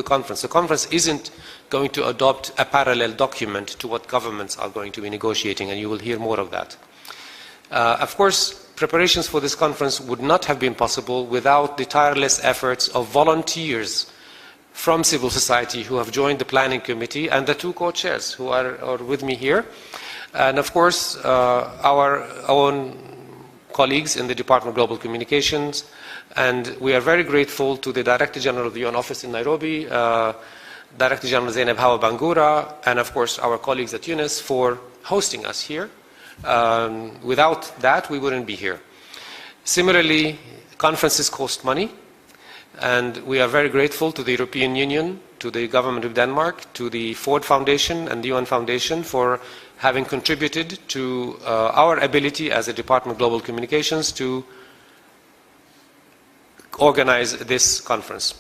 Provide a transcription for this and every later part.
the conference. The conference isn't going to adopt a parallel document to what governments are going to be negotiating, and you will hear more of that. Of course, preparations for this conference would not have been possible without the tireless efforts of volunteers from civil society who have joined the planning committee and the two co-chairs who are with me here. And of course, our own colleagues in the Department of Global Communications. And we are very grateful to the Director General of the UN Office in Nairobi, Director General Zainab Hawa Bangura, and of course our colleagues at UNIS for hosting us here. Without that, we wouldn't be here. Similarly, conferences cost money, and we are very grateful to the European Union, to the government of Denmark, to the Ford Foundation and the UN Foundation for having contributed to our ability as a Department of Global Communications to organize this conference.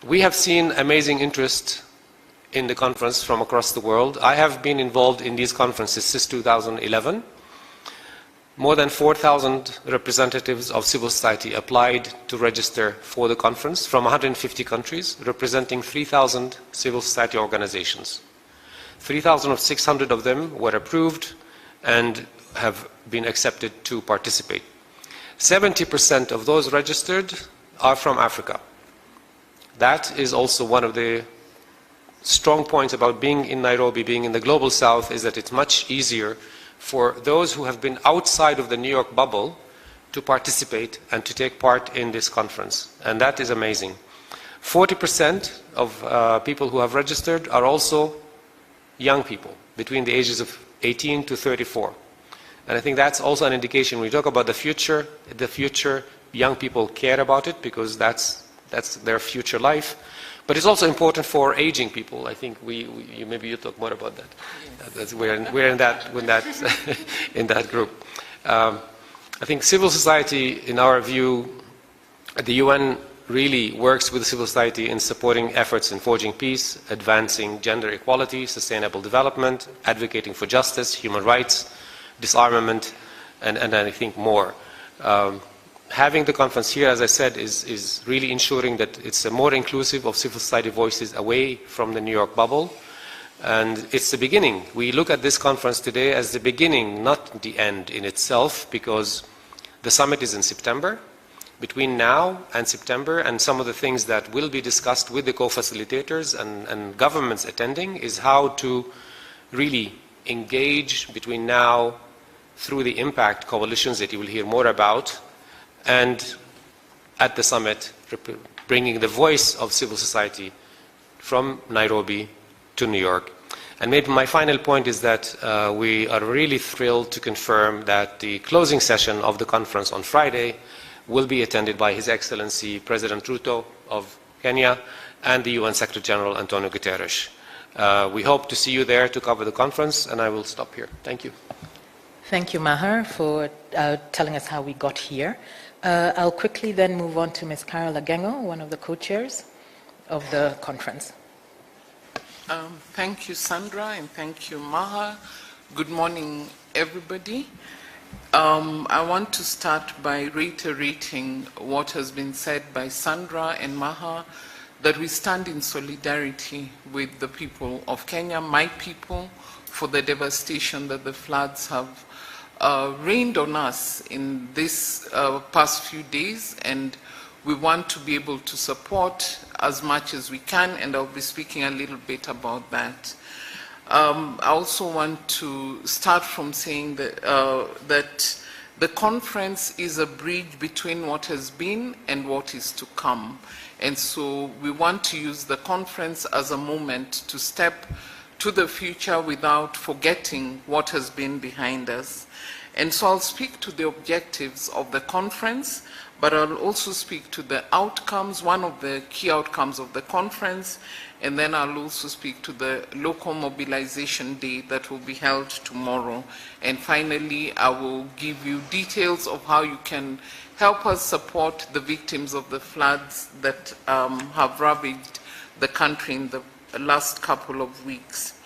We have seen amazing interest in the conference from across the world. I have been involved in these conferences since 2011. More than 4,000 representatives of civil society applied to register for the conference from 150 countries, representing 3,000 civil society organizations. 3,600 of them were approved and have been accepted to participate. 70% of those registered are from Africa. That is also one of the strong points about being in Nairobi, being in the Global South, is that it's much easier for those who have been outside of the New York bubble to participate and to take part in this conference. And that is amazing. 40% of people who have registered are also young people between the ages of 18 to 34. And I think that's also an indication when we talk about the future, young people care about it because that's their future life. But it's also important for aging people. I think maybe you talk more about that. Yes. We're in that group. I think civil society, in our view, the UN really works with civil society in supporting efforts in forging peace, advancing gender equality, sustainable development, advocating for justice, human rights, disarmament, and I think more. Having the conference here, as I said, is really ensuring that it's a more inclusive of civil society voices away from the New York bubble. And it's the beginning. We look at this conference today as the beginning, not the end in itself, because the summit is in September. Between now and September, and some of the things that will be discussed with the co-facilitators and governments attending is how to really engage between now through the impact coalitions that you will hear more about, and at the summit, bringing the voice of civil society from Nairobi to New York. And maybe my final point is that we are really thrilled to confirm that the closing session of the conference on Friday will be attended by His Excellency President Ruto of Kenya and the UN Secretary General Antonio Guterres. We hope to see you there to cover the conference, and I will stop here. Thank you. Thank you, Maher, for telling us how we got here. I'll quickly then move on to Ms. Carol Agengo, one of the co-chairs of the conference. Thank you, Sandra, and thank you, Maher. Good morning, everybody. I want to start by reiterating what has been said by Sandra and Maher, that we stand in solidarity with the people of Kenya, my people, for the devastation that the floods have rained on us in this past few days, and we want to be able to support as much as we can, and I'll be speaking a little bit about that. I also want to start from saying that, that the conference is a bridge between what has been and what is to come. And so we want to use the conference as a moment to step to the future without forgetting what has been behind us. And so I'll speak to the objectives of the conference, but I'll also speak to the outcomes, one of the key outcomes of the conference, and then I'll also speak to the local mobilization day that will be held tomorrow. And finally, I will give you details of how you can help us support the victims of the floods that have ravaged the country in the last couple of weeks.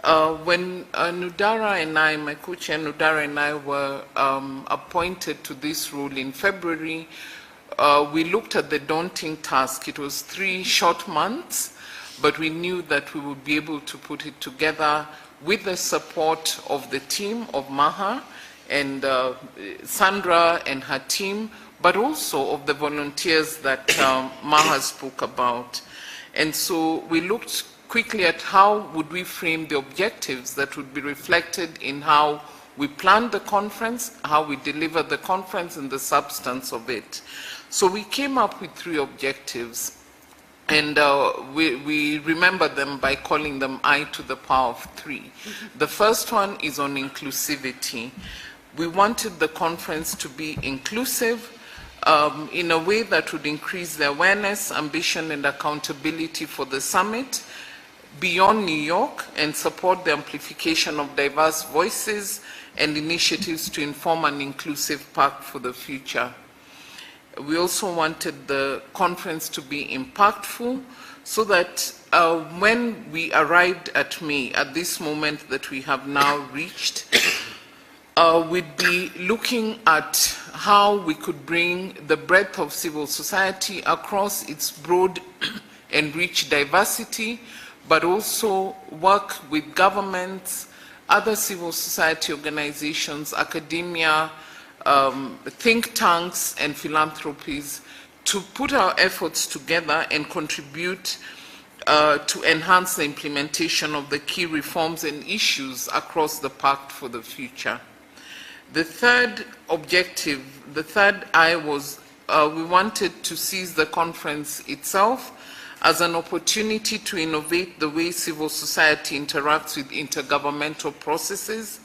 When Nudara and I, my co-chair Nudara and I were appointed to this role in February, we looked at the daunting task. It was 3 short months, but we knew that we would be able to put it together with the support of the team of Maha and Sandra and her team, but also of the volunteers that Maha spoke about. And so we looked quickly at how would we frame the objectives that would be reflected in how we planned the conference, how we delivered the conference, and the substance of it. So we came up with 3 objectives. And we remember them by calling them I to the power of 3. The first one is on inclusivity. We wanted the conference to be inclusive in a way that would increase the awareness, ambition, and accountability for the summit beyond New York and support the amplification of diverse voices and initiatives to inform an inclusive path for the future. We also wanted the conference to be impactful so that when we arrived at May, at this moment that we have now reached, we'd be looking at how we could bring the breadth of civil society across its broad and rich diversity, but also work with governments, other civil society organizations, academia, think tanks and philanthropies to put our efforts together and contribute to enhance the implementation of the key reforms and issues across the Pact for the Future. The third objective, the third I was, we wanted to seize the conference itself as an opportunity to innovate the way civil society interacts with intergovernmental processes,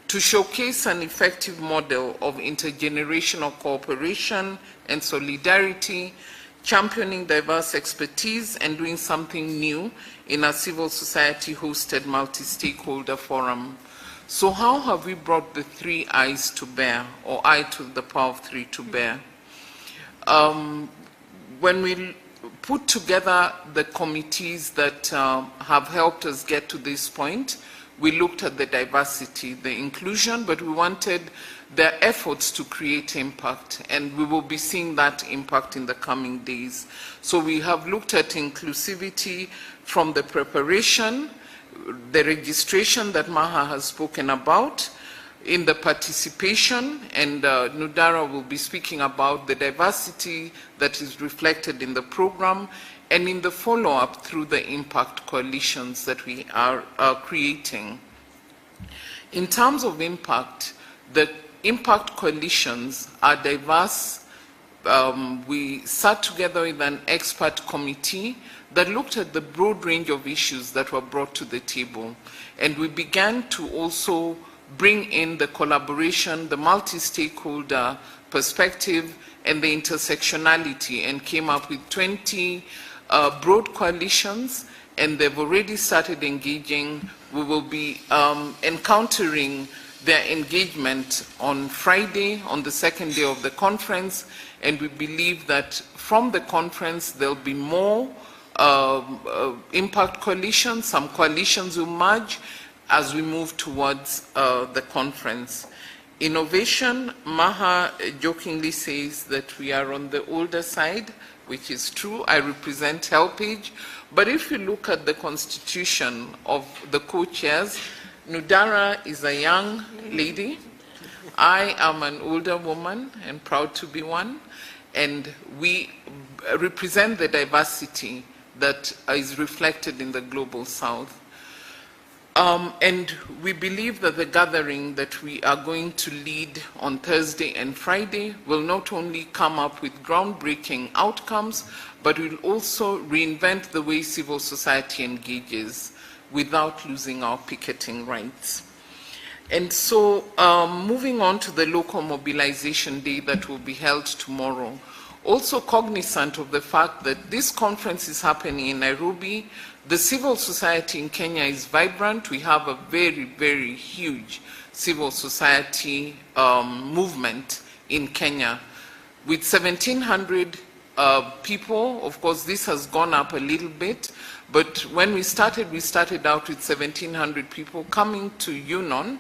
to showcase an effective model of intergenerational cooperation and solidarity, championing diverse expertise and doing something new in a civil society-hosted multi-stakeholder forum. So how have we brought the 3 I's to bear, or I to the power of 3 to bear? When we put together the committees that have helped us get to this point, we looked at the diversity, the inclusion, but we wanted their efforts to create impact, and we will be seeing that impact in the coming days. So we have looked at inclusivity from the preparation, the registration that Maha has spoken about, in the participation, and Nudara will be speaking about the diversity that is reflected in the program, and in the follow-up through the impact coalitions that we are creating. In terms of impact, the impact coalitions are diverse. We sat together with an expert committee that looked at the broad range of issues that were brought to the table. And we began to also bring in the collaboration, the multi-stakeholder perspective, and the intersectionality, and came up with 20 broad coalitions, and they've already started engaging. We will be encountering their engagement on Friday, on the second day of the conference, and we believe that from the conference there'll be more impact coalitions. Some coalitions will merge as we move towards the conference. Innovation, Maha jokingly says that we are on the older side, which is true. I represent HelpAge. But if you look at the constitution of the co-chairs, Nudara is a young lady. I am an older woman and proud to be one. And we represent the diversity that is reflected in the Global South. And we believe that the gathering that we are going to lead on Thursday and Friday will not only come up with groundbreaking outcomes, but will also reinvent the way civil society engages without losing our picketing rights. And so moving on to the local mobilization day that will be held tomorrow, also cognizant of the fact that this conference is happening in Nairobi. The civil society in Kenya is vibrant. We have a very, very huge civil society movement in Kenya. With 1,700 people, of course this has gone up a little bit, but when we started out with 1,700 people coming to UNON,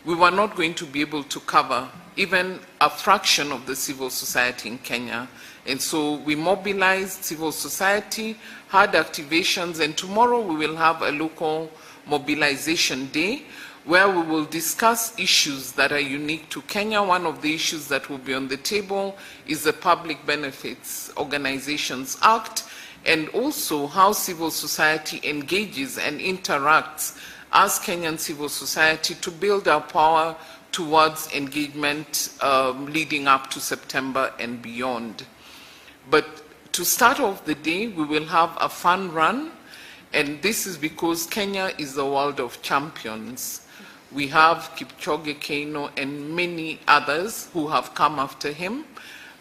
we were not going to be able to cover even a fraction of the civil society in Kenya. And so we mobilized civil society, had activations, and tomorrow we will have a local mobilization day where we will discuss issues that are unique to Kenya. One of the issues that will be on the table is the Public Benefits Organizations Act, and also how civil society engages and interacts as Kenyan civil society to build our power towards engagement leading up to September and beyond. But to start off the day, we will have a fun run, and this is because Kenya is the world of champions. We have Kipchoge Keino and many others who have come after him.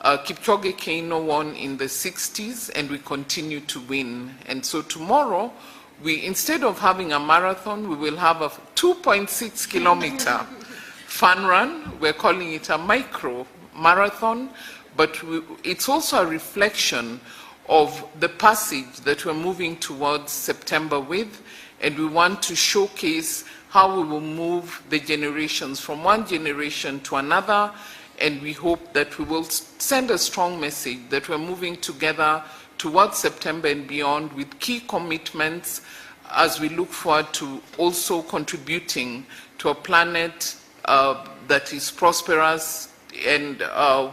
Kipchoge Keino won in the 60s, and we continue to win. And so tomorrow, instead of having a marathon, we will have a 2.6 kilometer fun run. We're calling it a micro marathon, but it's also a reflection of the passage that we're moving towards September with, and we want to showcase how we will move the generations from one generation to another, and we hope that we will send a strong message that we're moving together towards September and beyond with key commitments as we look forward to also contributing to a planet that is prosperous and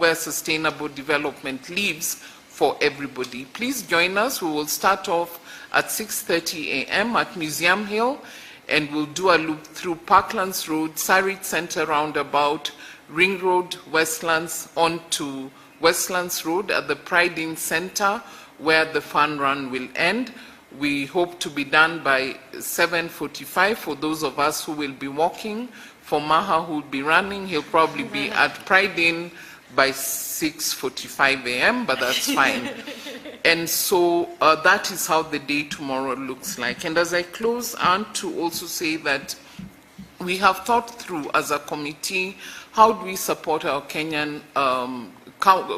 where sustainable development lives for everybody. Please join us. We will start off at 6:30 a.m. at Museum Hill, and we'll do a loop through Parklands Road, Sarit Center roundabout, Ring Road, Westlands, onto Westlands Road at the Pride Inn Center, where the fun run will end. We hope to be done by 7:45 for those of us who will be walking. For Maha, who will be running, he'll probably be at Pride Inn by 6:45 a.m., but that's fine. And so that is how the day tomorrow looks like. And as I close, I want to also say that we have thought through as a committee, how do we support our Kenyan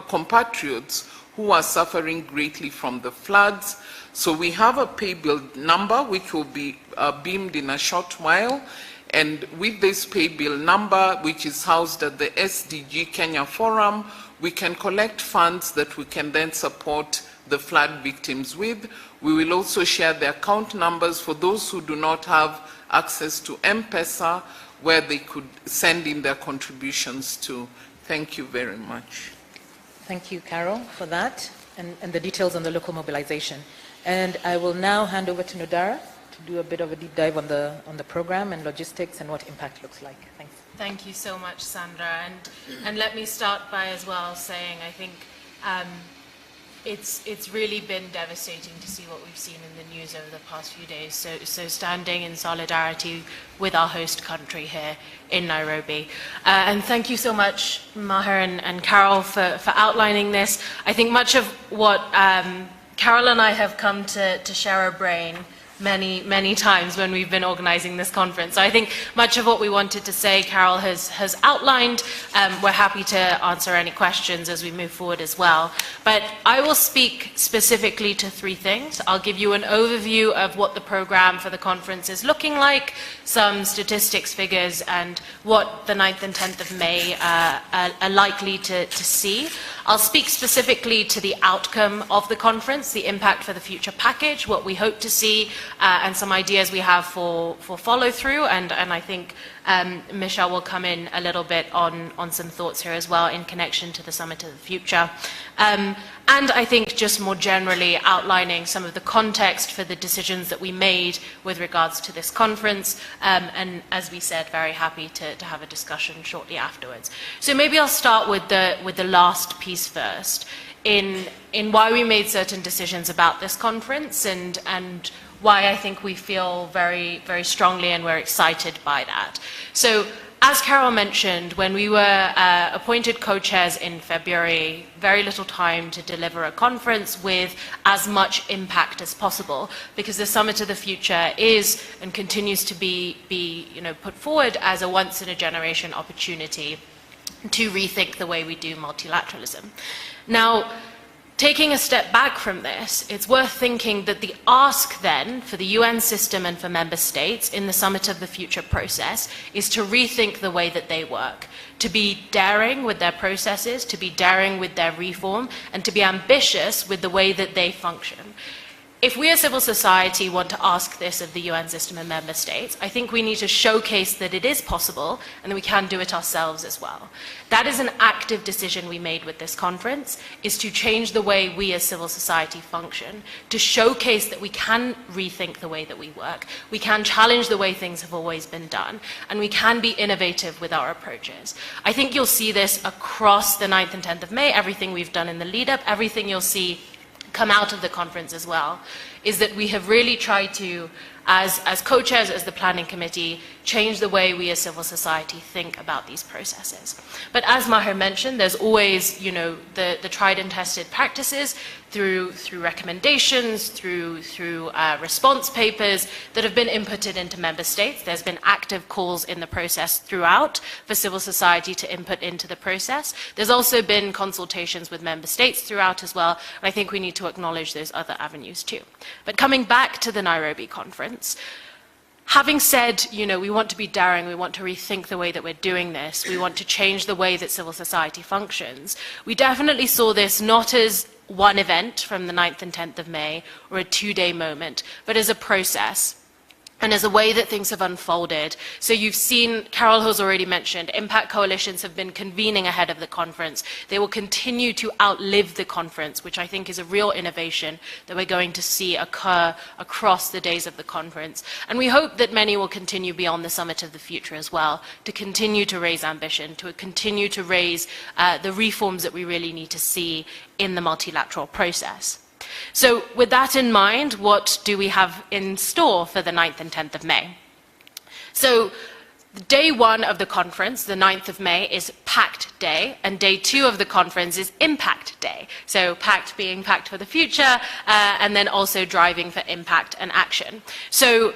compatriots who are suffering greatly from the floods. So we have a pay bill number, which will be beamed in a short while. And with this pay bill number, which is housed at the SDG Kenya Forum, we can collect funds that we can then support the flood victims with. We will also share the account numbers for those who do not have access to M-Pesa, where they could send in their contributions to. Thank you very much. Thank you, Carol, for that, and the details on the local mobilization. And I will now hand over to Nodara to do a bit of a deep dive on the program and logistics and what impact looks like. Thanks. Thank you so much, Sandra. And let me start by as well saying I think it's really been devastating to see what we've seen in the news over the past few days. So standing in solidarity with our host country here in Nairobi. And thank you so much, Maher and Carol, for outlining this. I think much of what Carol and I have come to share a brain many times when we've been organizing this conference. So I think much of what we wanted to say, Carol has outlined. We're happy to answer any questions as we move forward as well. But I will speak specifically to three things. I'll give you an overview of what the program for the conference is looking like, some statistics, figures, and what the 9th and 10th of May are likely to see. I'll speak specifically to the outcome of the conference, the impact for the future package, what we hope to see, and some ideas we have for follow-through, and I think Michelle will come in a little bit on some thoughts here as well in connection to the Summit of the Future. And I think just more generally outlining some of the context for the decisions that we made with regards to this conference, and as we said, very happy to have a discussion shortly afterwards. So maybe I'll start with the last piece first, in why we made certain decisions about this conference and why I think we feel very, very strongly and we're excited by that. So as Carol mentioned, when we were appointed co-chairs in February, very little time to deliver a conference with as much impact as possible, because the Summit of the Future is and continues to be put forward as a once-in-a-generation opportunity to rethink the way we do multilateralism. Now, Taking a step back from this, it's worth thinking that the ask then for the UN system and for member states in the Summit of the Future process is to rethink the way that they work, to be daring with their processes, to be daring with their reform, and to be ambitious with the way that they function. If we as civil society want to ask this of the UN system and member states, I think we need to showcase that it is possible and that we can do it ourselves as well. That is an active decision we made with this conference, is to change the way we as civil society function, to showcase that we can rethink the way that we work, we can challenge the way things have always been done, and we can be innovative with our approaches. I think you'll see this across the 9th and 10th of May, everything we've done in the lead-up, everything you'll see come out of the conference as well, is that we have really tried to, as co-chairs, as the planning committee, change the way we as civil society think about these processes. But as Maher mentioned, there's always, the tried and tested practices through recommendations, through response papers that have been inputted into member states. There's been active calls in the process throughout for civil society to input into the process. There's also been consultations with member states throughout as well, and I think we need to acknowledge those other avenues too. But coming back to the Nairobi conference, having said, we want to be daring, we want to rethink the way that we're doing this, we want to change the way that civil society functions, we definitely saw this not as one event from the 9th and 10th of May or a two-day moment, but as a process and as a way that things have unfolded. So you've seen, Carol has already mentioned, impact coalitions have been convening ahead of the conference. They will continue to outlive the conference, which I think is a real innovation that we're going to see occur across the days of the conference. And we hope that many will continue beyond the Summit of the Future as well, to continue to raise ambition, to continue to raise the reforms that we really need to see in the multilateral process. So with that in mind, what do we have in store for the 9th and 10th of May? So day one of the conference, the 9th of May, is Pact Day, and day two of the conference is Impact Day. So Pact being Pact for the Future, and then also driving for impact and action. So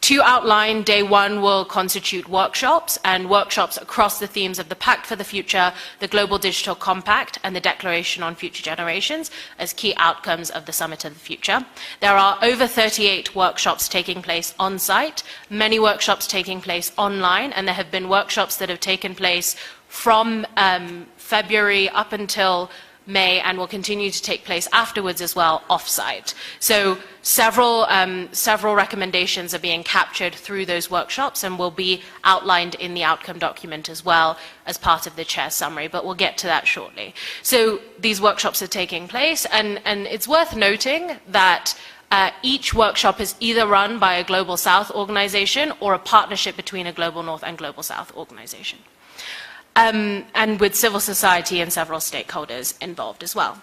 to outline, day one will constitute workshops, and workshops across the themes of the Pact for the Future, the Global Digital Compact, and the Declaration on Future Generations as key outcomes of the Summit of the Future. There are over 38 workshops taking place on site, many workshops taking place online, and there have been workshops that have taken place from February up until May and will continue to take place afterwards as well, off-site. So several recommendations are being captured through those workshops and will be outlined in the outcome document as well as part of the chair's summary, but we'll get to that shortly. So these workshops are taking place, and it's worth noting that each workshop is either run by a Global South organization or a partnership between a Global North and Global South organization. And with civil society and several stakeholders involved as well.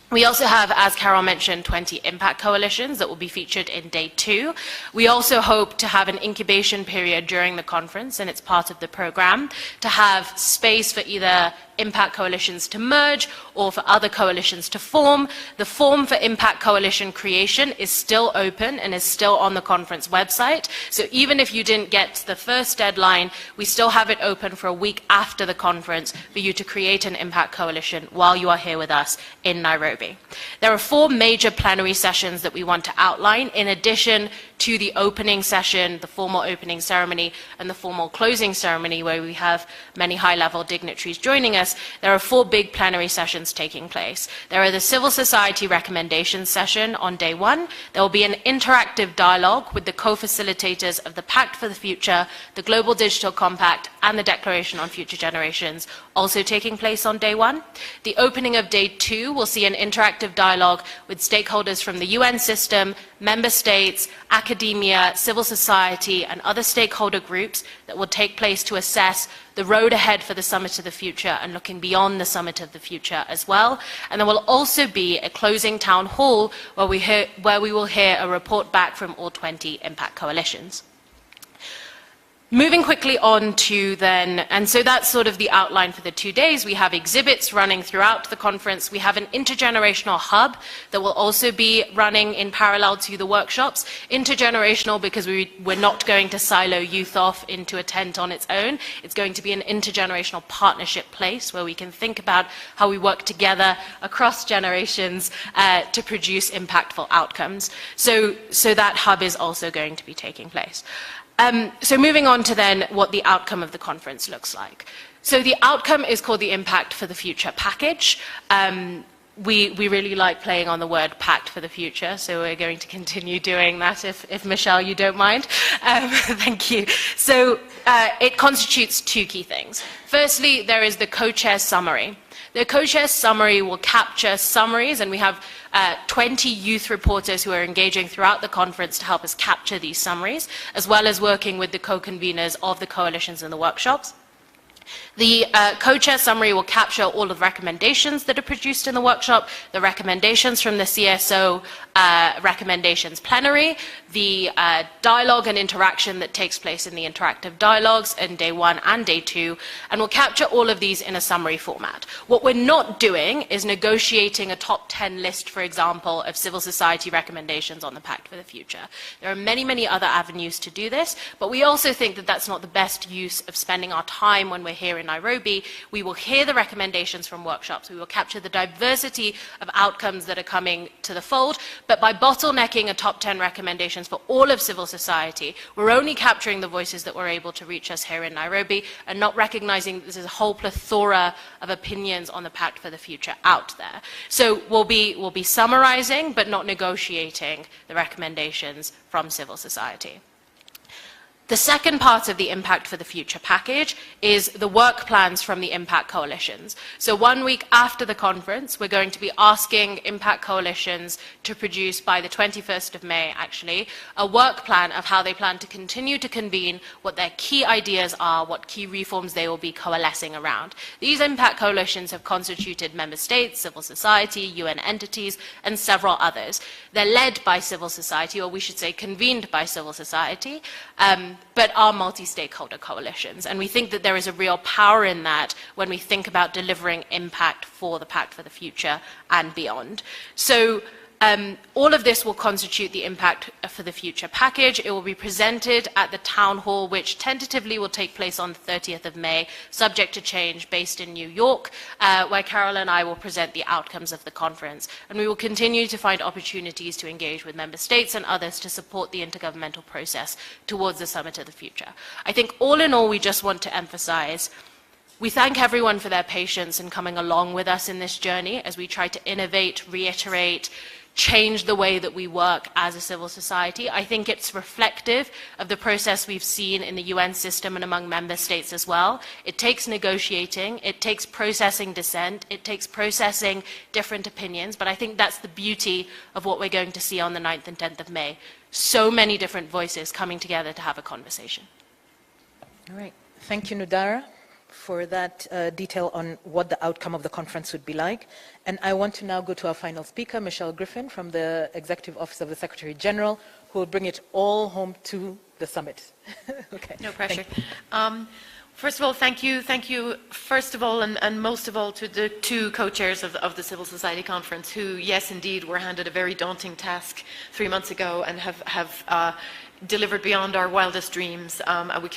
We also have, as Carol mentioned, 20 impact coalitions that will be featured in day two. We also hope to have an incubation period during the conference, and it's part of the program, to have space for either impact coalitions to merge or for other coalitions to form. The form for impact coalition creation is still open and is still on the conference website. So even if you didn't get the first deadline, we still have it open for a week after the conference for you to create an impact coalition while you are here with us in Nairobi. There are 4 major plenary sessions that we want to outline in addition to the opening session, the formal opening ceremony, and the formal closing ceremony where we have many high-level dignitaries joining us. There are 4 big plenary sessions taking place. There are the Civil Society Recommendations session on day one. There will be an interactive dialogue with the co-facilitators of the Pact for the Future, the Global Digital Compact, and the Declaration on Future Generations, also taking place on day one. The opening of day two will see an interactive dialogue with stakeholders from the UN system, member states, academia, civil society, and other stakeholder groups that will take place to assess the road ahead for the Summit of the Future and looking beyond the Summit of the Future as well. And there will also be a closing town hall where we, will hear a report back from all 20 impact coalitions. Moving quickly on to then, and so that's sort of the outline for the 2 days. We have exhibits running throughout the conference. We have an intergenerational hub that will also be running in parallel to the workshops. Intergenerational because we're not going to silo youth off into a tent on its own. It's going to be an intergenerational partnership place where we can think about how we work together across generations to produce impactful outcomes. So that hub is also going to be taking place. So moving on to then what the outcome of the conference looks like. So the outcome is called the Impact for the Future package. We really like playing on the word pact for the future, so we're going to continue doing that if Michelle, you don't mind. Thank you. So it constitutes 2 key things. Firstly, there is the co-chair summary. The co-chair summary will capture summaries, and we have 20 youth reporters who are engaging throughout the conference to help us capture these summaries, as well as working with the co-conveners of the coalitions and the workshops. The co-chair summary will capture all of the recommendations that are produced in the workshop, the recommendations from the CSO recommendations plenary, the dialogue and interaction that takes place in the interactive dialogues in day 1 and day 2, and we'll capture all of these in a summary format. What we're not doing is negotiating a top 10 list, for example, of civil society recommendations on the Pact for the Future. There are many, many other avenues to do this, but we also think that that's not the best use of spending our time when we're here in Nairobi. We will hear the recommendations from workshops. We will capture the diversity of outcomes that are coming to the fold, but by bottlenecking a top 10 recommendations for all of civil society, we're only capturing the voices that were able to reach us here in Nairobi and not recognizing there's a whole plethora of opinions on the Pact for the Future out there. So we'll be summarizing, but not negotiating the recommendations from civil society. The second part of the Impact for the Future package is the work plans from the impact coalitions. So 1 week after the conference, we're going to be asking impact coalitions to produce, by the 21st of May actually, a work plan of how they plan to continue to convene, what their key ideas are, what key reforms they will be coalescing around. These impact coalitions have constituted member states, civil society, UN entities, and several others. They're led by civil society, or we should say convened by civil society, but are multi-stakeholder coalitions. And we think that there is a real power in that when we think about delivering impact for the Pact for the Future and beyond. So all of this will constitute the Impact for the Future package. It will be presented at the town hall, which tentatively will take place on the 30th of May, subject to change, based in New York, where Carol and I will present the outcomes of the conference. And we will continue to find opportunities to engage with member states and others to support the intergovernmental process towards the Summit of the Future. I think all in all, we just want to emphasize we thank everyone for their patience in coming along with us in this journey as we try to innovate, reiterate, change the way that we work as a civil society. I think it's reflective of the process we've seen in the UN system and among member states as well. It takes negotiating, it takes processing dissent, it takes processing different opinions, but I think that's the beauty of what we're going to see on the 9th and 10th of May. So many different voices coming together to have a conversation. All right. Thank you, Nudara, for that detail on what the outcome of the conference would be like. And I want to now go to our final speaker, Michelle Griffin from the Executive Office of the Secretary General, who will bring it all home to the summit. Okay. No pressure. First of all, thank you. Thank you, first of all, and most of all, to the 2 co-chairs of the Civil Society Conference, who, yes, indeed, were handed a very daunting task 3 months ago and have delivered beyond our wildest dreams.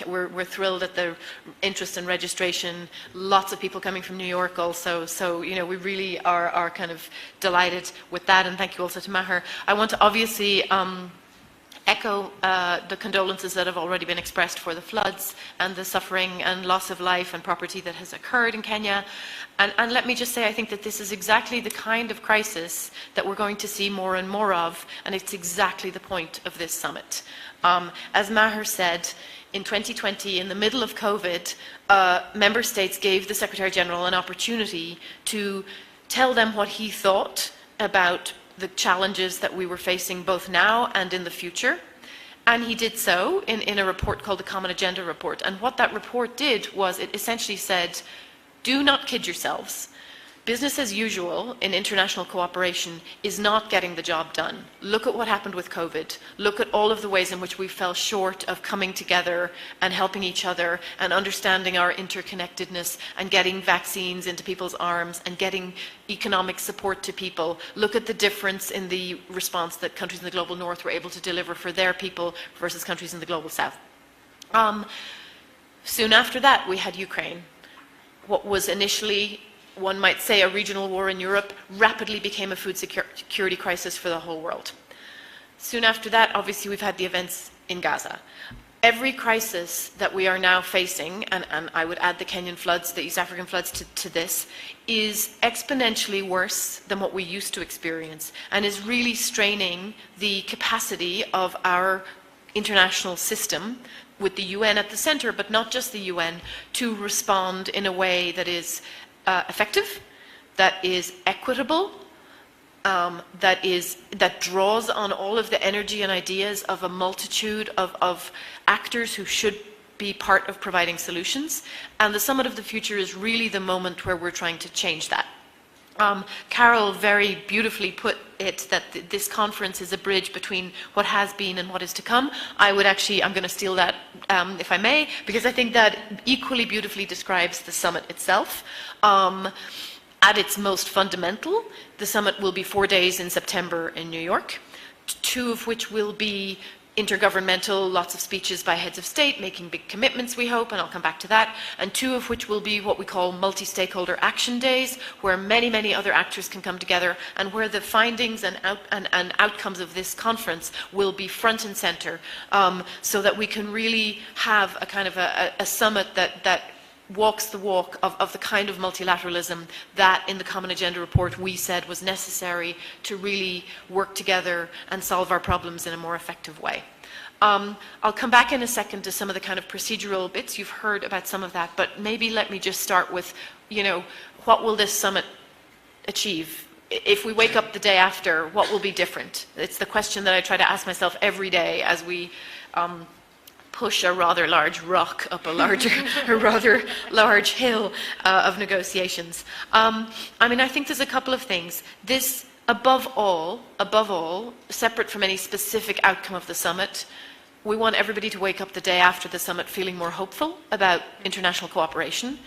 We're thrilled at the interest and registration. Lots of people coming from New York also. So, you know, we really are kind of delighted with that. And thank you also to Maher. I want to obviously echo the condolences that have already been expressed for the floods and the suffering and loss of life and property that has occurred in Kenya. And let me just say, I think that this is exactly the kind of crisis that we're going to see more and more of, and it's exactly the point of this summit. As Maher said, in 2020, in the middle of COVID, member states gave the Secretary General an opportunity to tell them what he thought about the challenges that we were facing both now and in the future. And he did so in a report called the Common Agenda Report. And what that report did was it essentially said, do not kid yourselves. Business as usual in international cooperation is not getting the job done. Look at what happened with COVID. Look at all of the ways in which we fell short of coming together and helping each other and understanding our interconnectedness and getting vaccines into people's arms and getting economic support to people. Look at the difference in the response that countries in the global north were able to deliver for their people versus countries in the global south. Soon after that, we had Ukraine. What was initially, one might say, a regional war in Europe rapidly became a food security crisis for the whole world. Soon after that, obviously, we've had the events in Gaza. Every crisis that we are now facing, and I would add the Kenyan floods, the East African floods to this, is exponentially worse than what we used to experience and is really straining the capacity of our international system, with the UN at the center, but not just the UN, to respond in a way that is effective, that is equitable, that draws on all of the energy and ideas of a multitude of actors who should be part of providing solutions. And the Summit of the Future is really the moment where we're trying to change that. Carol very beautifully put it that this conference is a bridge between what has been and what is to come. I'm going to steal that, if I may, because I think that equally beautifully describes the summit itself. At its most fundamental, the summit will be 4 days in September in New York, 2 of which will be intergovernmental, lots of speeches by heads of state, making big commitments, we hope, and I'll come back to that, and 2 of which will be what we call multi-stakeholder action days, where many, many other actors can come together, and where the findings and outcomes of this conference will be front and center, so that we can really have a kind of a summit that walks the walk of the kind of multilateralism that in the Common Agenda report we said was necessary to really work together and solve our problems in a more effective way. I'll come back in a second to some of the kind of procedural bits. You've heard about some of that, but maybe let me just start with, what will this summit achieve? If we wake up the day after, what will be different? It's the question that I try to ask myself every day as we push a rather large rock up a rather large hill of negotiations. I think there's a couple of things. This, above all, separate from any specific outcome of the summit, we want everybody to wake up the day after the summit feeling more hopeful about international cooperation.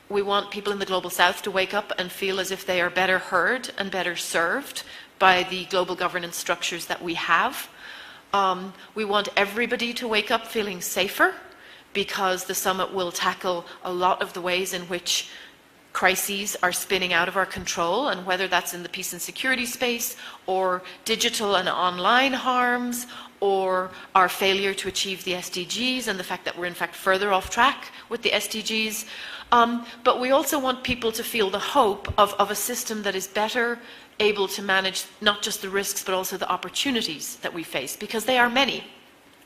We want people in the Global South to wake up and feel as if they are better heard and better served by the global governance structures that we have. We want everybody to wake up feeling safer, because the summit will tackle a lot of the ways in which crises are spinning out of our control, and whether that's in the peace and security space, or digital and online harms, or our failure to achieve the SDGs and the fact that we're in fact further off track with the SDGs. But we also want people to feel the hope of a system that is better able to manage not just the risks but also the opportunities that we face, because they are many.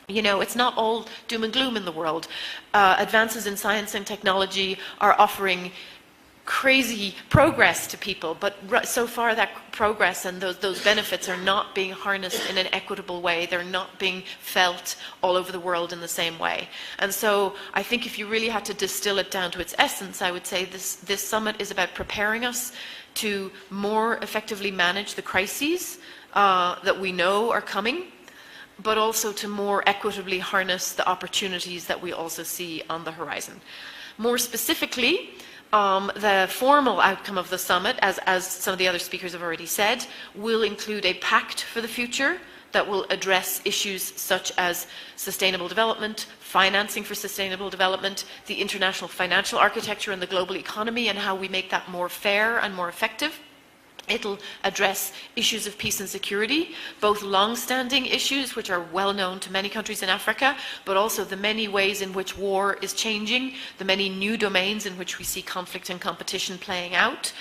It's not all doom and gloom in the world. Advances in science and technology are offering crazy progress to people, but so far that progress and those benefits are not being harnessed in an equitable way. They're not being felt all over the world in the same way. And so I think if you really had to distill it down to its essence, I would say this summit is about preparing us to more effectively manage the crises that we know are coming, but also to more equitably harness the opportunities that we also see on the horizon. More specifically, the formal outcome of the summit, as some of the other speakers have already said, will include a pact for the future that will address issues such as sustainable development, financing for sustainable development, the international financial architecture and the global economy, and how we make that more fair and more effective. It'll address issues of peace and security, both long-standing issues, which are well known to many countries in Africa, but also the many ways in which war is changing, the many new domains in which we see conflict and competition playing out,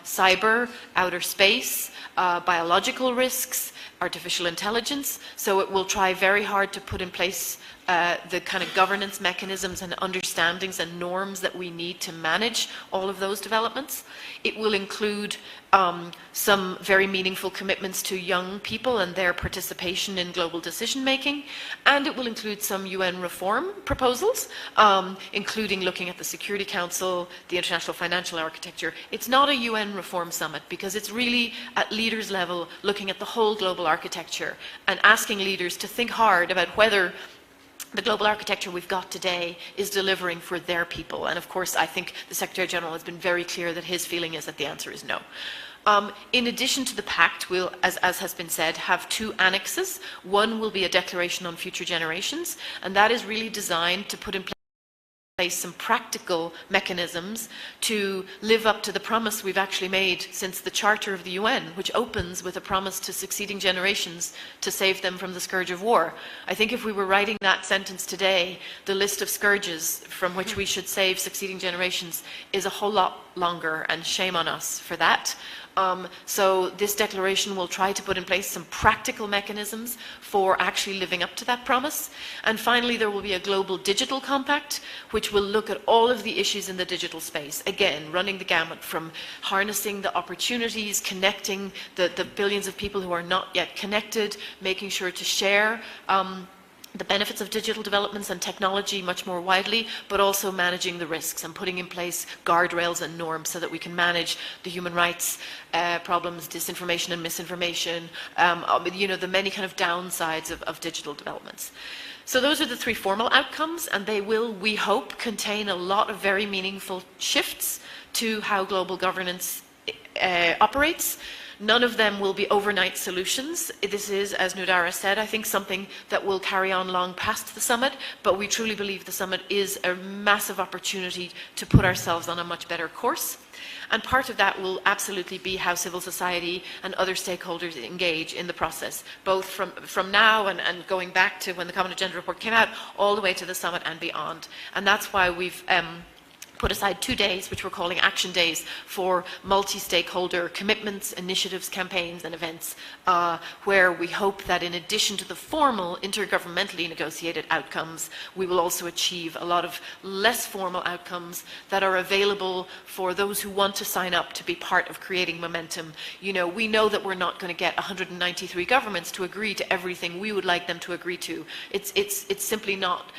cyber, outer space, biological risks, artificial intelligence. So it will try very hard to put in place the kind of governance mechanisms and understandings and norms that we need to manage all of those developments. It will include some very meaningful commitments to young people and their participation in global decision making, and it will include some UN reform proposals, including looking at the Security Council, the international financial architecture. It's not a UN reform summit because it's really at leaders level looking at the whole global architecture and asking leaders to think hard about whether the global architecture we've got today is delivering for their people. And of course, I think the Secretary General has been very clear that his feeling is that the answer is no. In addition to the pact, we'll, as has been said, have two annexes. One will be a declaration on future generations, and that is really designed to put in place some practical mechanisms to live up to the promise we've actually made since the Charter of the UN, which opens with a promise to succeeding generations to save them from the scourge of war. I think if we were writing that sentence today, the list of scourges from which we should save succeeding generations is a whole lot longer, and shame on us for that. So this declaration will try to put in place some practical mechanisms for actually living up to that promise. And finally, there will be a global digital compact, which will look at all of the issues in the digital space. Again, running the gamut from harnessing the opportunities, connecting the billions of people who are not yet connected, making sure to share the benefits of digital developments and technology much more widely, but also managing the risks and putting in place guardrails and norms so that we can manage the human rights problems, disinformation and misinformation, the many kind of downsides of digital developments. So those are the three formal outcomes, and they will, we hope, contain a lot of very meaningful shifts to how global governance operates. None of them will be overnight solutions. This is, as Nudara said, I think something that will carry on long past the summit, but we truly believe the summit is a massive opportunity to put ourselves on a much better course. And part of that will absolutely be how civil society and other stakeholders engage in the process, both from now and going back to when the Common Agenda Report came out, all the way to the summit and beyond. And that's why we've put aside 2 days, which we're calling action days, for multi-stakeholder commitments, initiatives, campaigns and events, where we hope that in addition to the formal intergovernmentally negotiated outcomes, we will also achieve a lot of less formal outcomes that are available for those who want to sign up to be part of creating momentum. You know, we know that we're not going to get 193 governments to agree to everything we would like them to agree to. It's simply not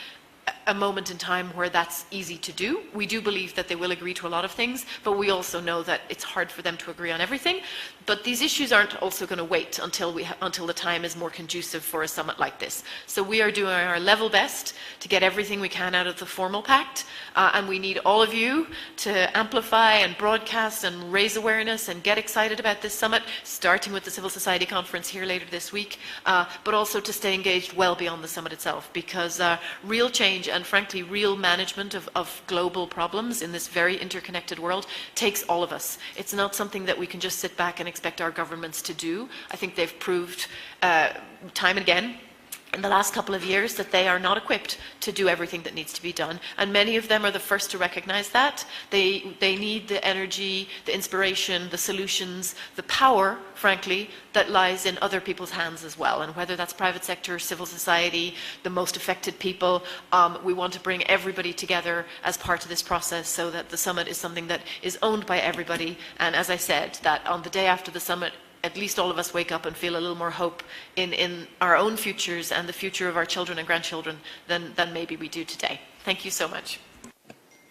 a moment in time where that's easy to do. We do believe that they will agree to a lot of things, but we also know that it's hard for them to agree on everything. But these issues aren't also going to wait until the time is more conducive for a summit like this. So we are doing our level best to get everything we can out of the formal pact, and we need all of you to amplify and broadcast and raise awareness and get excited about this summit, starting with the Civil Society Conference here later this week, but also to stay engaged well beyond the summit itself, because real change and frankly real management of global problems in this very interconnected world takes all of us. It's not something that we can just sit back and expect our governments to do. I think they've proved time and again in the last couple of years that they are not equipped to do everything that needs to be done, and many of them are the first to recognize that. They need the energy, the inspiration, the solutions, the power, frankly, that lies in other people's hands as well, and whether that's private sector, civil society, the most affected people, we want to bring everybody together as part of this process so that the summit is something that is owned by everybody, and as I said, that on the day after the summit, at least all of us wake up and feel a little more hope in our own futures and the future of our children and grandchildren than maybe we do today. Thank you so much.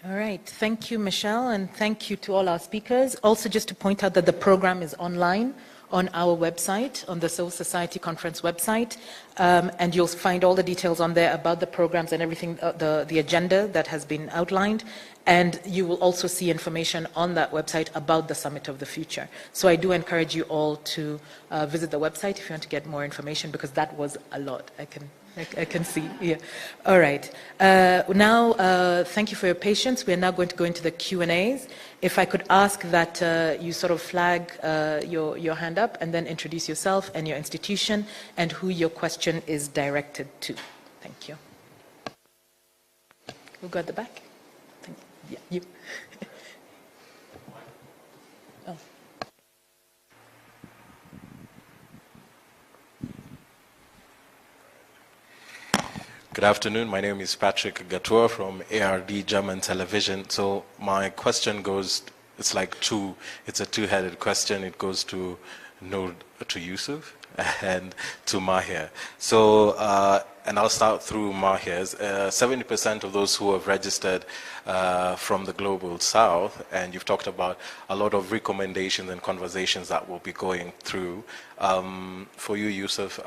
All right. Thank you, Michelle, and thank you to all our speakers. Also, just to point out that the program is online on our website, on the Civil Society Conference website, and you'll find all the details on there about the programs and everything, the agenda that has been outlined. And you will also see information on that website about the Summit of the Future. So I do encourage you all to visit the website if you want to get more information, because that was a lot. I can see. Yeah. All right. Now, thank you for your patience. We are now going to go into the Q&As. If I could ask that you sort of flag your hand up and then introduce yourself and your institution and who your question is directed to. Thank you. Who got the back? Yeah, you. Oh. Good afternoon. My name is Patrick Gatua from ARD German Television. So my question goes, it's a two-headed question. It goes to Yusuf and to Mahir. So, and I'll start through Mahir's. 70% of those who have registered from the Global South, and you've talked about a lot of recommendations and conversations that we'll be going through. For you, Yusuf,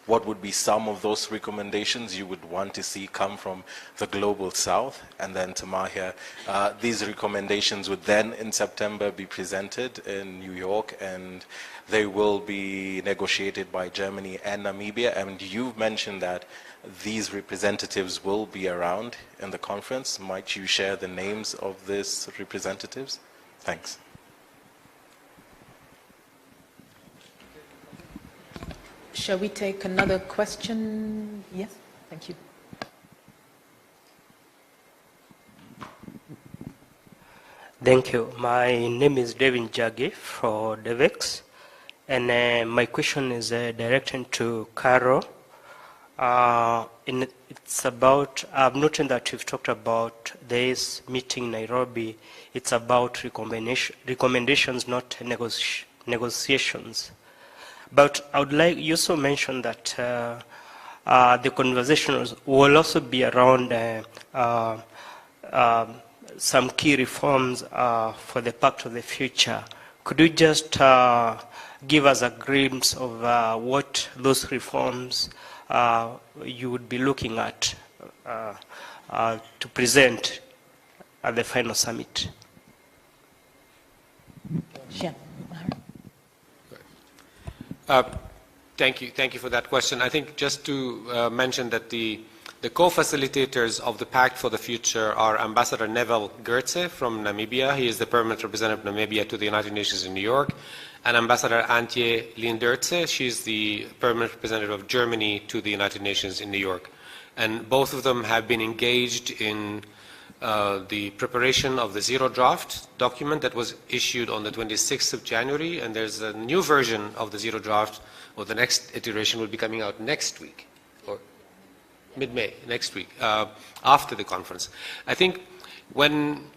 what would be some of those recommendations you would want to see come from the Global South? And then to Mahir, these recommendations would then in September be presented in New York, and they will be negotiated by Germany and Namibia. And you've mentioned that these representatives will be around in the conference. Might you share the names of these representatives? Thanks. Shall we take another question? Yes, thank you. Thank you. My name is Devin Jaggi for DevEx, and my question is directed to Carol. It's about, I've noted that you've talked about this meeting in Nairobi. It's about recommendations, not negotiations. But I would like, you also mentioned that the conversations will also be around some key reforms for the Pact of the Future. Could you just give us a glimpse of what those reforms you would be looking at to present at the final summit? Sure. Thank you for that question. I think just to mention that the co-facilitators of the Pact for the Future are Ambassador Neville Gertze from Namibia. He is the permanent representative of Namibia to the United Nations in New York. And Ambassador Antje Lindertze, she's the permanent representative of Germany to the United Nations in New York. And both of them have been engaged in the preparation of the Zero Draft document that was issued on the 26th of January. And there's a new version of the Zero Draft, or the next iteration will be coming out next week, or mid-May, next week, after the conference. I think when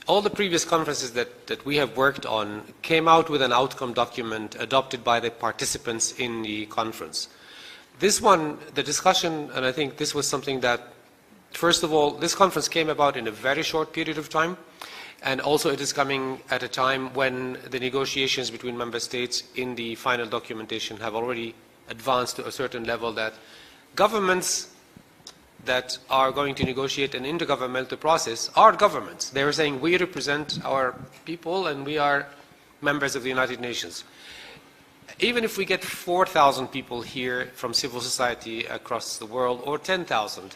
all the previous conferences that we have worked on came out with an outcome document adopted by the participants in the conference. This one, the discussion, and I think this was something that, first of all, this conference came about in a very short period of time, and also it is coming at a time when the negotiations between member states in the final documentation have already advanced to a certain level that governments that are going to negotiate an intergovernmental process are governments. They are saying, we represent our people and we are members of the United Nations. Even if we get 4,000 people here from civil society across the world, or 10,000,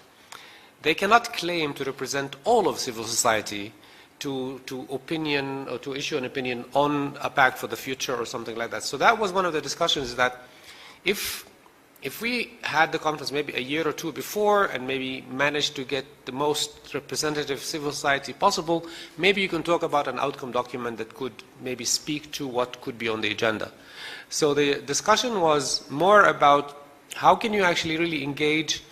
they cannot claim to represent all of civil society to opinion or to issue an opinion on a pact for the future or something like that. So that was one of the discussions, that if we had the conference maybe a year or two before and maybe managed to get the most representative civil society possible, maybe you can talk about an outcome document that could maybe speak to what could be on the agenda. So the discussion was more about how can you actually really engage,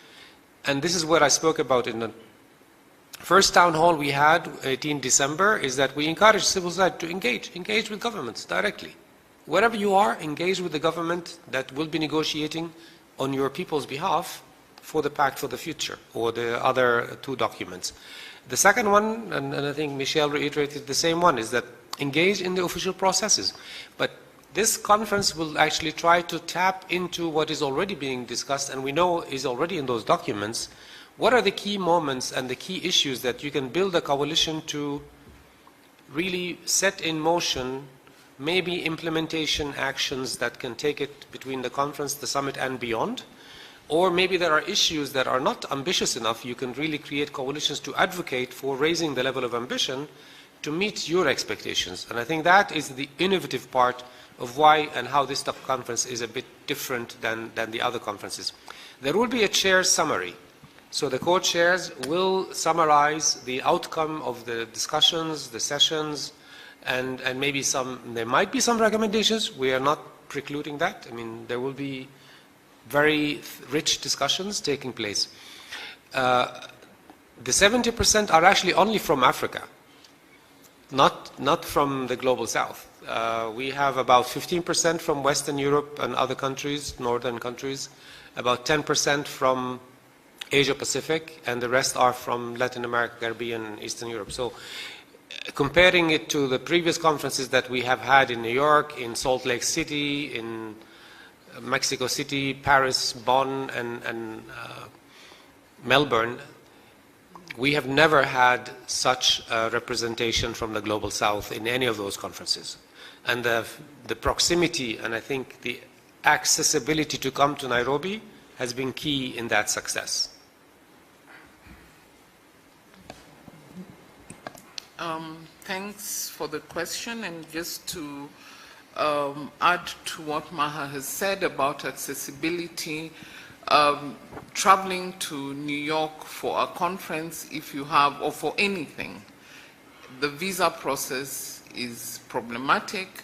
and this is what I spoke about in the first town hall we had 18 December, is that we encourage civil society to engage with governments directly. Wherever you are, engage with the government that will be negotiating on your people's behalf for the Pact for the Future, or the other two documents. The second one, and I think Michel reiterated the same one, is that engage in the official processes. But this conference will actually try to tap into what is already being discussed, and we know is already in those documents. What are the key moments and the key issues that you can build a coalition to really set in motion, maybe implementation actions that can take it between the conference, the summit, and beyond? Or maybe there are issues that are not ambitious enough. You can really create coalitions to advocate for raising the level of ambition to meet your expectations. And I think that is the innovative part of why and how this conference is a bit different than the other conferences. There will be a chair summary. So the co-chairs will summarize the outcome of the discussions, the sessions, and maybe there might be some recommendations. We are not precluding that. I mean, there will be very rich discussions taking place. the 70% are actually only from Africa, not from the global south. We have about 15% from Western Europe and other countries, northern countries, about 10% from Asia Pacific, and the rest are from Latin America, Caribbean, and Eastern Europe. So comparing it to the previous conferences that we have had in New York, in Salt Lake City, in Mexico City, Paris, Bonn, and Melbourne, we have never had such a representation from the Global South in any of those conferences. And the proximity and I think the accessibility to come to Nairobi has been key in that success. Thanks for the question, and just to add to what Maha has said about accessibility, traveling to New York for a conference, if you have, or for anything, the visa process is problematic.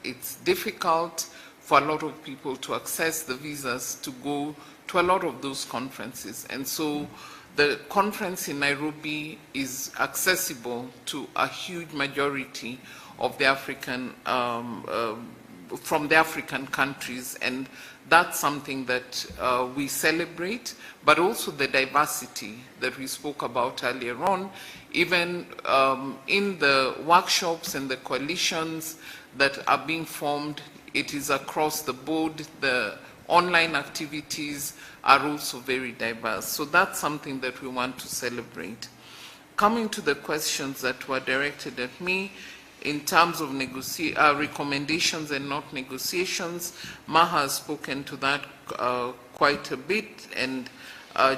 It's difficult for a lot of people to access the visas to go to a lot of those conferences. And so the conference in Nairobi is accessible to a huge majority of the African, from the African countries, and that's something that we celebrate, but also the diversity that we spoke about earlier on, even in the workshops and the coalitions that are being formed, it is across the board. The online activities are also very diverse. So that's something that we want to celebrate. Coming to the questions that were directed at me, in terms of recommendations and not negotiations, Maha has spoken to that quite a bit, and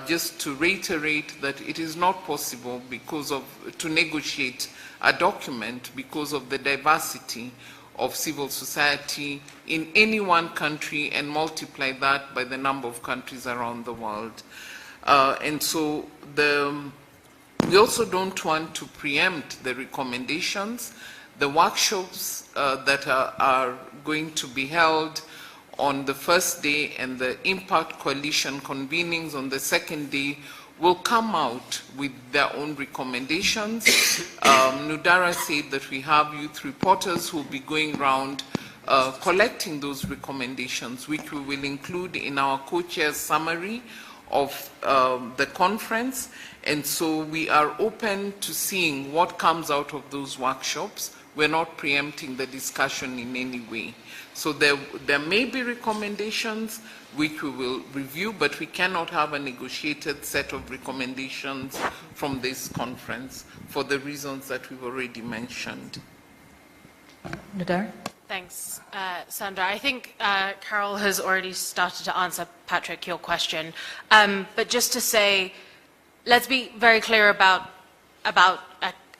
just to reiterate that it is not possible to negotiate a document because of the diversity of civil society in any one country and multiply that by the number of countries around the world. And so we also don't want to preempt the recommendations. The workshops that are going to be held on the first day and the Impact Coalition convenings on the second day will come out with their own recommendations. Nudara said that we have youth reporters who will be going around collecting those recommendations, which we will include in our co-chair's summary of the conference. And so we are open to seeing what comes out of those workshops. We're not preempting the discussion in any way. So there may be recommendations which we will review, but we cannot have a negotiated set of recommendations from this conference for the reasons that we've already mentioned. Nudara? Thanks, Sandra. I think Carol has already started to answer, Patrick, your question. But just to say, let's be very clear about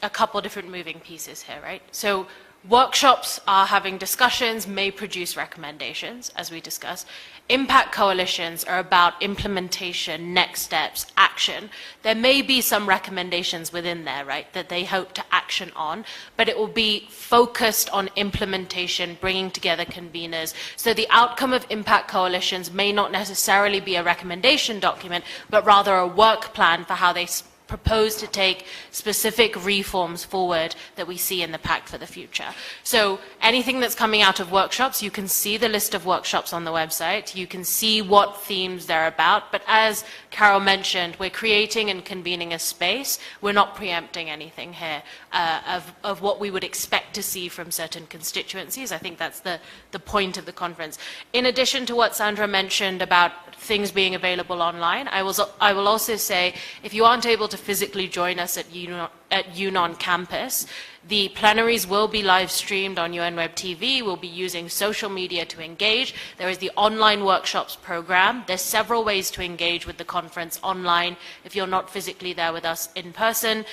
a couple different moving pieces here, right? So workshops are having discussions, may produce recommendations, as we discussed. Impact coalitions are about implementation, next steps, action. There may be some recommendations within there, right, that they hope to action on, but it will be focused on implementation, bringing together conveners. So the outcome of impact coalitions may not necessarily be a recommendation document, but rather a work plan for how they propose to take specific reforms forward that we see in the Pact for the Future. So anything that's coming out of workshops, you can see the list of workshops on the website, you can see what themes they're about, but as Carol mentioned, we're creating and convening a space. We're not preempting anything here of what we would expect to see from certain constituencies. I think that's the point of the conference. In addition to what Sandra mentioned about things being available online, I will also say, if you aren't able to physically join us at UNON campus, the plenaries will be live streamed on UNWeb TV. We'll be using social media to engage. There is the online workshops program. There's several ways to engage with the conference online if you're not physically there with us in person.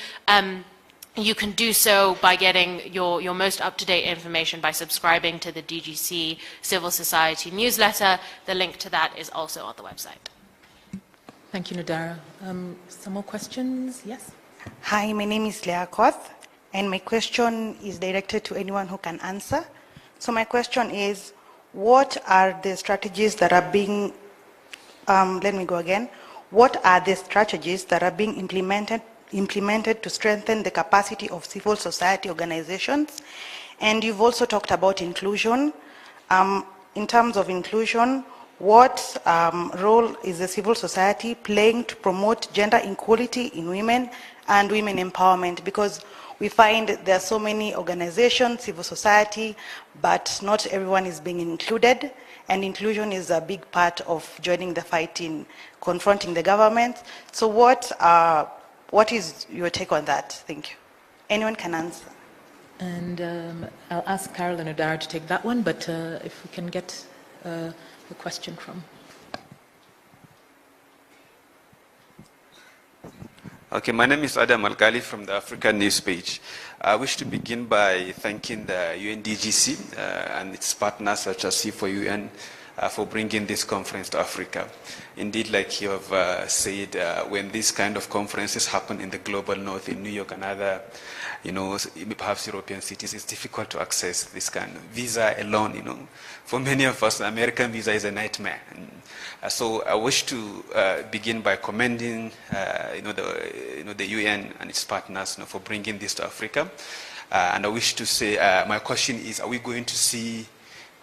You can do so by getting your most up-to-date information by subscribing to the DGC Civil Society newsletter. The link to that is also on the website. Thank you, Nudara. Some more questions? Yes? Hi, my name is Leah Koth, and my question is directed to anyone who can answer. So my question is, what are the strategies that are being, what are the strategies that are being implemented to strengthen the capacity of civil society organizations? And you've also talked about inclusion. In terms of inclusion, what role is the civil society playing to promote gender equality in women and women empowerment? Because we find there are so many organizations, civil society, but not everyone is being included. And inclusion is a big part of joining the fight in confronting the government. So what is your take on that? Thank you. Anyone can answer. And I'll ask Carol and Odara to take that one, but if we can get a question from. Okay, my name is Adam Algali from the African News Page. I wish to begin by thanking the UNDGC and its partners such as C4UN for bringing this conference to Africa. Indeed, like you have said, when these kind of conferences happen in the global north, in New York and other, perhaps European cities, it's difficult to access this kind of visa alone, For many of us, American visa is a nightmare. So I wish to begin by commending, the UN and its partners, for bringing this to Africa. And I wish to say, my question is, are we going to see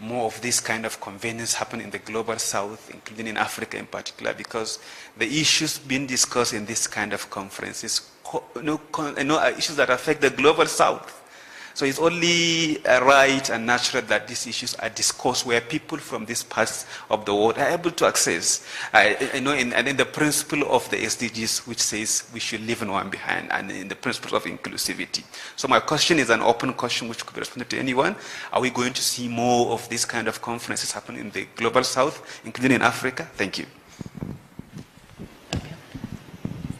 more of this kind of conventions happen in the global south, including in Africa in particular? Because the issues being discussed in this kind of conferences, issues that affect the global south. So it's only right and natural that these issues are discussed where people from these parts of the world are able to access. And in the principle of the SDGs, which says we should leave no one behind, and in the principle of inclusivity. So my question is an open question which could be responded to anyone. Are we going to see more of these kind of conferences happen in the global south, including in Africa? Thank you. Okay.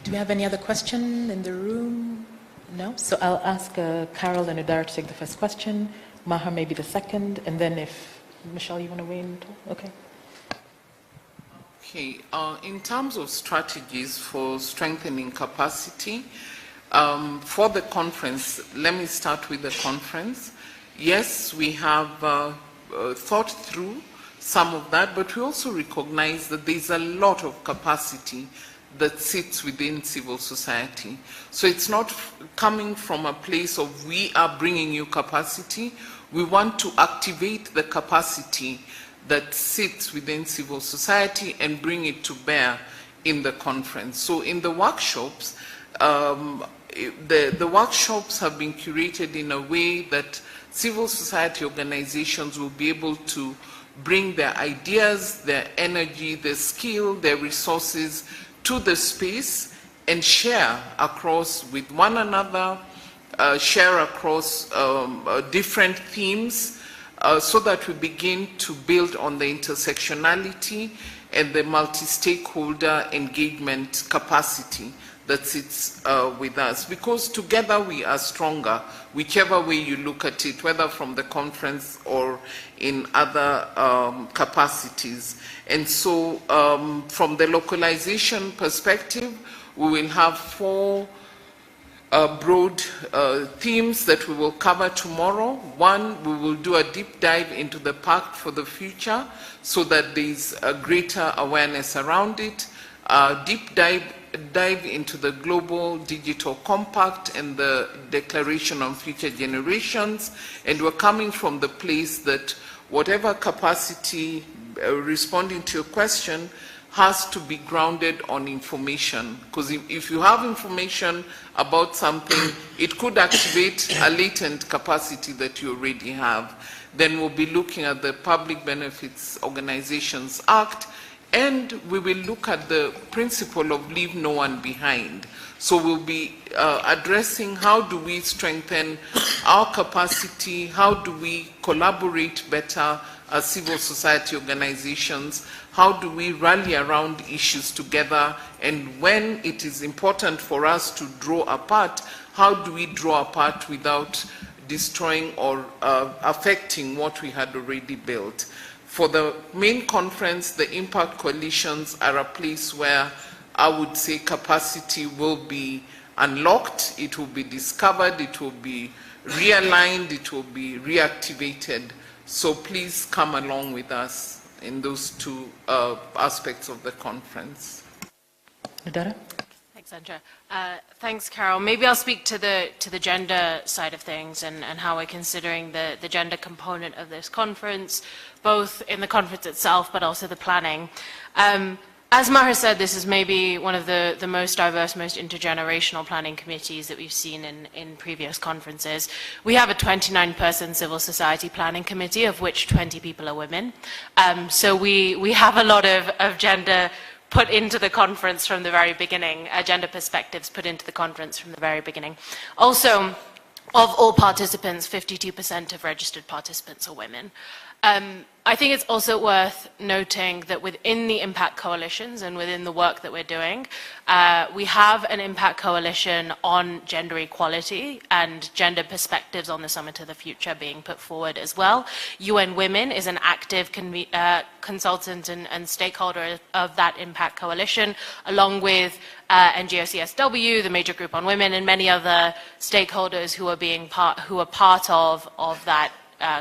Do we have any other question in the room? No? So I'll ask Carol and Odara to take the first question, Maha maybe the second, and then if, Michelle, you want to weigh in? Okay. Okay, in terms of strategies for strengthening capacity, for the conference, let me start with the conference. Yes, we have thought through some of that, but we also recognize that there's a lot of capacity that sits within civil society. So it's not coming from a place of we are bringing you capacity. We want to activate the capacity that sits within civil society and bring it to bear in the conference. So in the workshops, the workshops have been curated in a way that civil society organizations will be able to bring their ideas, their energy, their skill, their resources to the space and share across with one another, share across different themes, so that we begin to build on the intersectionality and the multi-stakeholder engagement capacity that sits with us. Because together we are stronger, whichever way you look at it, whether from the conference or in other capacities. And so from the localization perspective, we will have 4 broad themes that we will cover tomorrow. One, we will do a deep dive into the Pact for the Future so that there's a greater awareness around it. Deep dive into the Global Digital Compact and the Declaration on Future Generations. And we're coming from the place that whatever capacity, responding to your question, has to be grounded on information. Because if you have information about something, it could activate a latent capacity that you already have. Then we'll be looking at the Public Benefits Organizations Act, and we will look at the principle of leave no one behind. So we'll be addressing how do we strengthen our capacity, how do we collaborate better as civil society organizations, how do we rally around issues together, and when it is important for us to draw apart, how do we draw apart without destroying or affecting what we had already built. For the main conference, the impact coalitions are a place where I would say capacity will be unlocked, it will be discovered, it will be realigned, it will be reactivated. So please come along with us in those 2 aspects of the conference. Nodara? Thanks, Sandra. Thanks, Carol. Maybe I'll speak to the gender side of things and how we're considering the gender component of this conference, both in the conference itself but also the planning. As Maher said, this is maybe one of the most diverse, most intergenerational planning committees that we've seen in previous conferences. We have a 29-person civil society planning committee, of which 20 people are women. So we have a lot of gender put into the conference from the very beginning, gender perspectives put into the conference from the very beginning. Also, of all participants, 52% of registered participants are women. I think it's also worth noting that within the impact coalitions and within the work that we're doing, we have an impact coalition on gender equality and gender perspectives on the Summit of the Future being put forward as well. UN Women is an active consultant and stakeholder of that impact coalition, along with NGO-CSW, the major group on women, and many other stakeholders who are part of that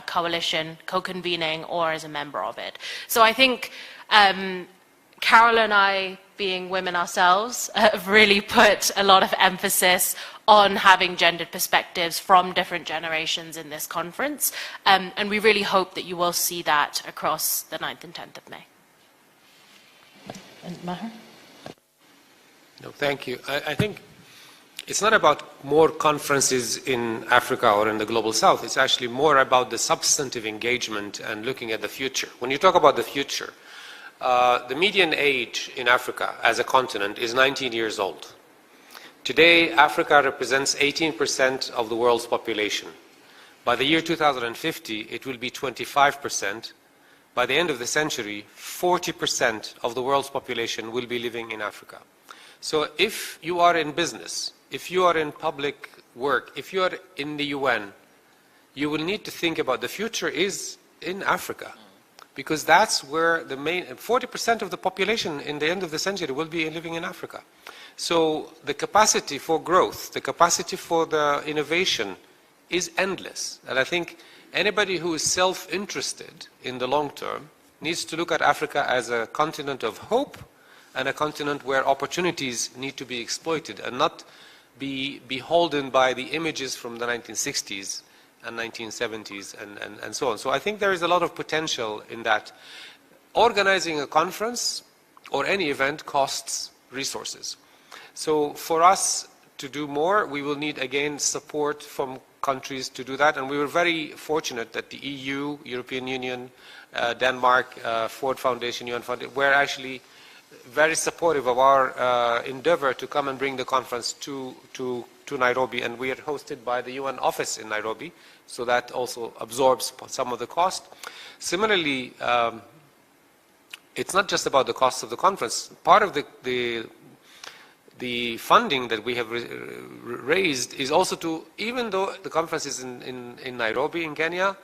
coalition, co-convening or as a member of it. So I think Carol and I, being women ourselves, have really put a lot of emphasis on having gendered perspectives from different generations in this conference, and we really hope that you will see that across the 9th and 10th of May. And Maher? No, thank you. I think it's not about more conferences in Africa or in the Global South. It's actually more about the substantive engagement and looking at the future. When you talk about the future, the median age in Africa as a continent is 19 years old. Today, Africa represents 18% of the world's population. By the year 2050, it will be 25%. By the end of the century, 40% of the world's population will be living in Africa. So if you are in business, if you are in public work, if you are in the UN, you will need to think about the future is in Africa, because that's where the main 40% of the population in the end of the century will be living in Africa. So the capacity for growth, the capacity for the innovation is endless. And I think anybody who is self-interested in the long term needs to look at Africa as a continent of hope and a continent where opportunities need to be exploited and not be beholden by the images from the 1960s and 1970s and so on. So I think there is a lot of potential in that. Organizing a conference or any event costs resources. So for us to do more, we will need, again, support from countries to do that. And we were very fortunate that the EU, European Union, Denmark, Ford Foundation, UN Foundation, were actually very supportive of our endeavor to come and bring the conference to Nairobi, and we are hosted by the UN office in Nairobi, so that also absorbs some of the cost. Similarly, it's not just about the cost of the conference. Part of the funding that we have raised is also to, even though the conference is in Nairobi in Kenya,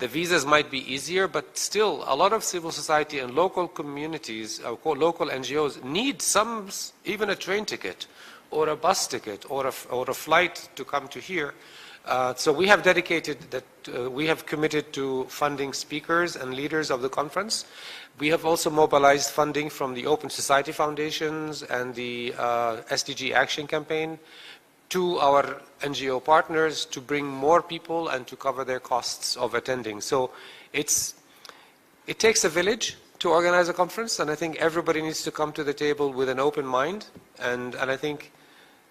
the visas might be easier, but still a lot of civil society and local communities, local NGOs need even a train ticket or a bus ticket or a flight to come to here. So we have dedicated that, we have committed to funding speakers and leaders of the conference. We have also mobilized funding from the Open Society Foundations and the SDG Action Campaign to our NGO partners to bring more people and to cover their costs of attending. So it takes a village to organize a conference, and I think everybody needs to come to the table with an open mind. And I think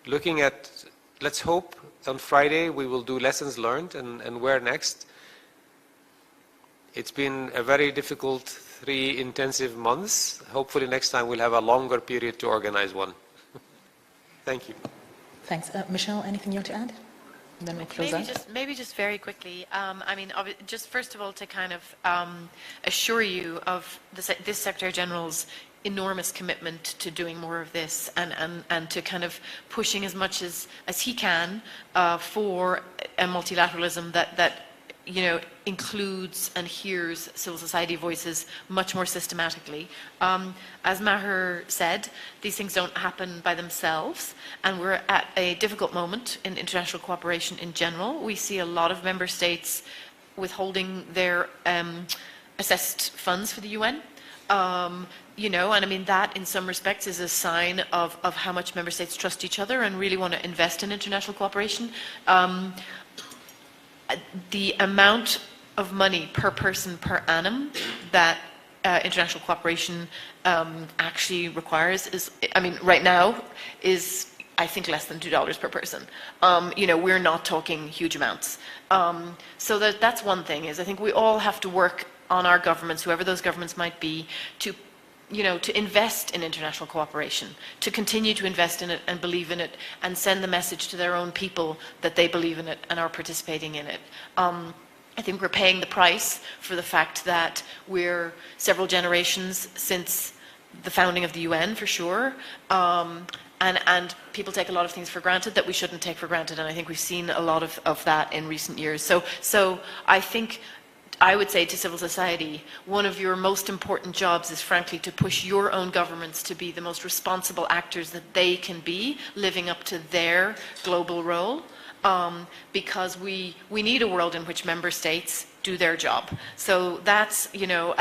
looking at, let's hope on Friday we will do lessons learned and where next. It's been a very difficult 3 intensive months. Hopefully next time we'll have a longer period to organize one. Thank you. Thanks. Michelle, anything you want to add? And then we'll close out. Maybe just very quickly. I mean, just first of all, to kind of assure you of this Secretary General's enormous commitment to doing more of this and to kind of pushing as much as he can for a multilateralism that you know, includes and hears civil society voices much more systematically. As Maher said, these things don't happen by themselves, and we're at a difficult moment in international cooperation in general. We see a lot of member states withholding their assessed funds for the UN. You know, and I mean, that in some respects is a sign of how much member states trust each other and really want to invest in international cooperation. The amount of money per person per annum that international cooperation actually requires is, I mean, right now is, I think, less than $2 per person. You know, we're not talking huge amounts. So that's one thing, is I think we all have to work on our governments, whoever those governments might be, to, you know, to invest in international cooperation, to continue to invest in it and believe in it, and send the message to their own people that they believe in it and are participating in it. I think we're paying the price for the fact that we're several generations since the founding of the UN, for sure. And people take a lot of things for granted that we shouldn't take for granted, and I think we've seen a lot of that in recent years. So I think, I would say to civil society, one of your most important jobs is frankly to push your own governments to be the most responsible actors that they can be, living up to their global role, because we need a world in which member states do their job. So that's, you know,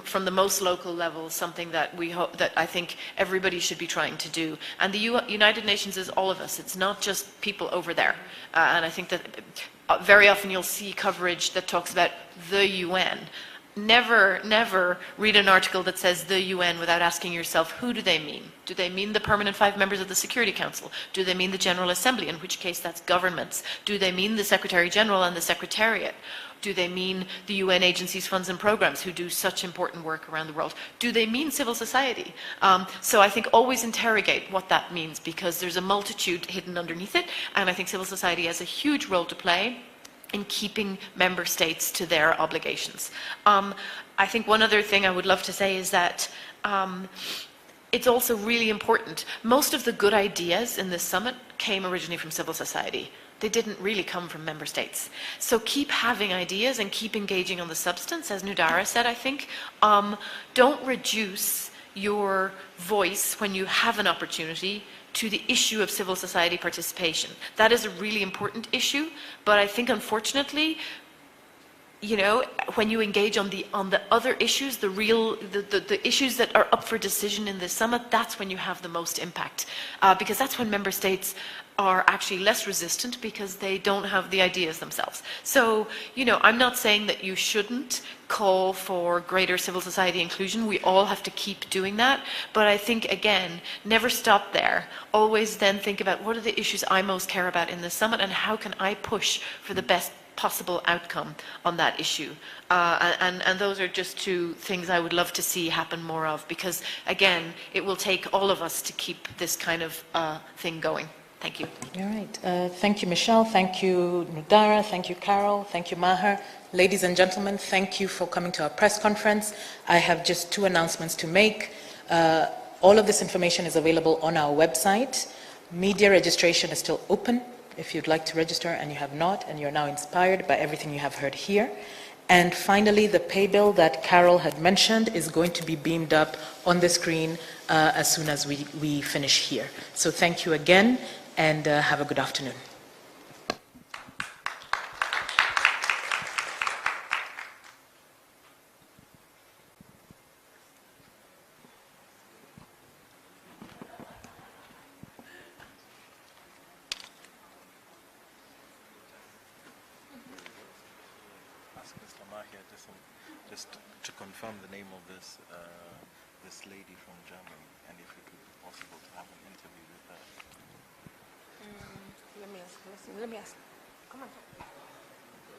from the most local level, something that we hope, that I think everybody should be trying to do. And the United Nations is all of us. It's not just people over there. And I think that very often you'll see coverage that talks about the UN. Never read an article that says the UN without asking yourself, who do they mean? Do they mean the permanent 5 members of the Security Council? Do they mean the General Assembly, in which case that's governments? Do they mean the Secretary General and the Secretariat? Do they mean the UN agencies, funds and programs who do such important work around the world? Do they mean civil society? So I think always interrogate what that means, because there's a multitude hidden underneath it, and I think civil society has a huge role to play in keeping member states to their obligations. I think one other thing I would love to say is that it's also really important. Most of the good ideas in this summit came originally from civil society. They didn't really come from member states. So keep having ideas and keep engaging on the substance, as Nudara said, I think. Don't reduce your voice when you have an opportunity to the issue of civil society participation. That is a really important issue, but I think unfortunately, you know, when you engage on the other issues, the issues that are up for decision in this summit, that's when you have the most impact, because that's when member states are actually less resistant, because they don't have the ideas themselves. So, you know, I'm not saying that you shouldn't call for greater civil society inclusion. We all have to keep doing that. But I think, again, never stop there. Always then think about, what are the issues I most care about in this summit, and how can I push for the best possible outcome on that issue. And those are just two things I would love to see happen more of, because, again, it will take all of us to keep this kind of thing going. Thank you. All right. Thank you, Michelle. Thank you, Nudara. Thank you, Carol. Thank you, Maher. Ladies and gentlemen, thank you for coming to our press conference. I have just 2 announcements to make. All of this information is available on our website. Media registration is still open if you'd like to register and you have not, and you're now inspired by everything you have heard here. And finally, the pay bill that Carol had mentioned is going to be beamed up on the screen as soon as we finish here. So thank you again, and have a good afternoon. Ask Mr. Mahia just to confirm the name of this lady from Germany, and if it would be possible to have an interview with her. Let me ask. Come on.